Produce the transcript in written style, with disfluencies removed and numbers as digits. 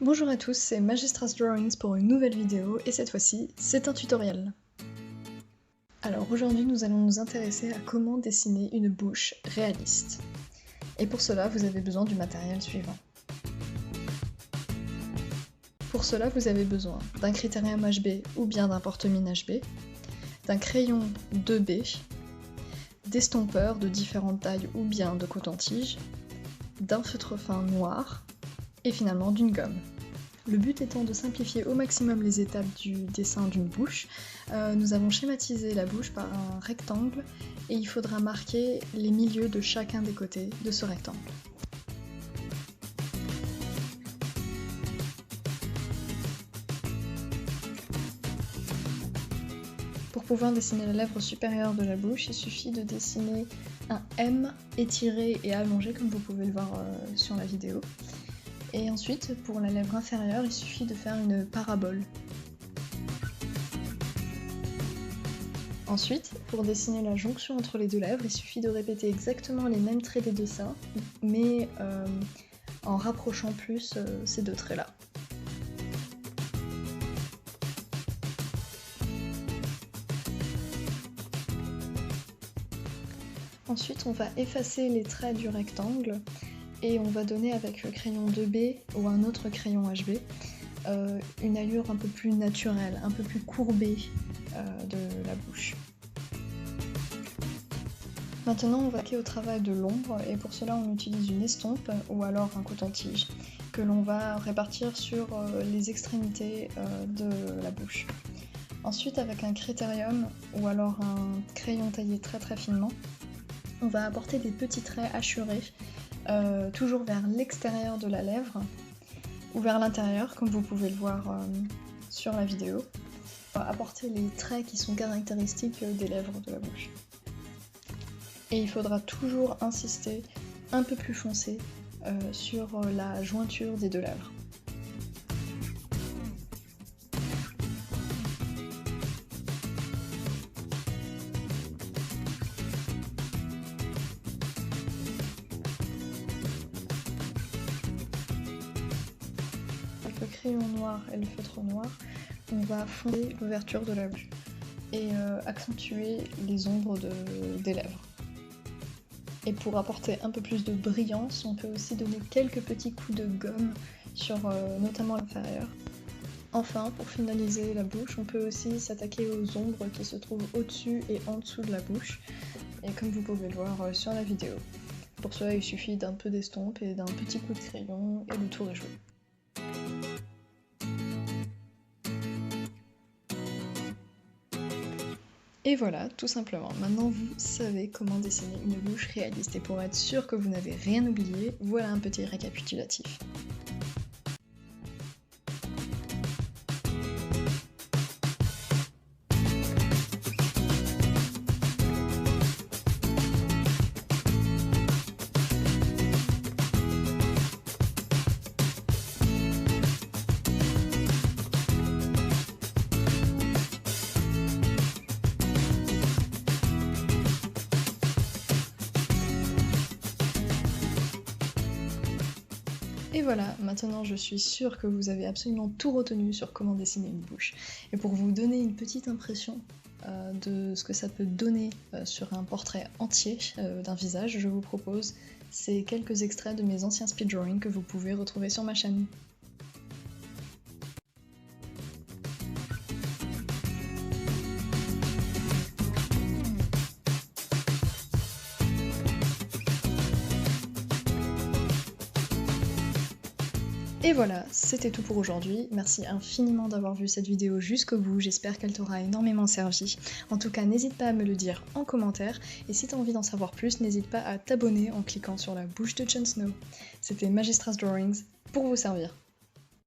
Bonjour à tous, c'est Magistras Drawings pour une nouvelle vidéo et cette fois-ci, c'est un tutoriel. Alors aujourd'hui, nous allons nous intéresser à comment dessiner une bouche réaliste. Et pour cela, vous avez besoin du matériel suivant. Pour cela, vous avez besoin d'un critérium HB ou bien d'un porte-mine HB, d'un crayon 2B, d'estompeurs de différentes tailles ou bien de coton-tige, d'un feutre fin noir et finalement d'une gomme. Le but étant de simplifier au maximum les étapes du dessin d'une bouche, nous avons schématisé la bouche par un rectangle et il faudra marquer les milieux de chacun des côtés de ce rectangle. Pour pouvoir dessiner la lèvre supérieure de la bouche, il suffit de dessiner un M étiré et allongé comme vous pouvez le voir sur la vidéo. Et ensuite, pour la lèvre inférieure, il suffit de faire une parabole. Ensuite, pour dessiner la jonction entre les deux lèvres, il suffit de répéter exactement les mêmes traits des deux seins, mais en rapprochant plus ces deux traits-là. Ensuite, on va effacer les traits du rectangle et on va donner avec le crayon 2B ou un autre crayon HB une allure un peu plus naturelle, un peu plus courbée de la bouche. Maintenant on va attaquer au travail de l'ombre et pour cela on utilise une estompe ou alors un coton-tige que l'on va répartir sur les extrémités de la bouche. Ensuite avec un critérium ou alors un crayon taillé très finement, on va apporter des petits traits hachurés toujours vers l'extérieur de la lèvre ou vers l'intérieur comme vous pouvez le voir sur la vidéo. On va apporter les traits qui sont caractéristiques des lèvres de la bouche. Et il faudra toujours insister un peu plus foncé sur la jointure des deux lèvres. Avec le crayon noir et le feutre noir, on va fonder l'ouverture de la bouche et accentuer les ombres des lèvres. Et pour apporter un peu plus de brillance, on peut aussi donner quelques petits coups de gomme sur notamment l'inférieur. Enfin, pour finaliser la bouche, on peut aussi s'attaquer aux ombres qui se trouvent au-dessus et en dessous de la bouche, et comme vous pouvez le voir sur la vidéo. Pour cela, il suffit d'un peu d'estompe et d'un petit coup de crayon, et le tour est joué. Et voilà, tout simplement, maintenant vous savez comment dessiner une bouche réaliste et pour être sûr que vous n'avez rien oublié, voilà un petit récapitulatif. Et voilà, maintenant je suis sûre que vous avez absolument tout retenu sur comment dessiner une bouche. Et pour vous donner une petite impression de ce que ça peut donner sur un portrait entier d'un visage, je vous propose ces quelques extraits de mes anciens speed drawings que vous pouvez retrouver sur ma chaîne. Et voilà, c'était tout pour aujourd'hui. Merci infiniment d'avoir vu cette vidéo jusqu'au bout, j'espère qu'elle t'aura énormément servi. En tout cas, n'hésite pas à me le dire en commentaire, et si t'as envie d'en savoir plus, n'hésite pas à t'abonner en cliquant sur la bouche de Jon Snow. C'était Magistras Drawings, pour vous servir.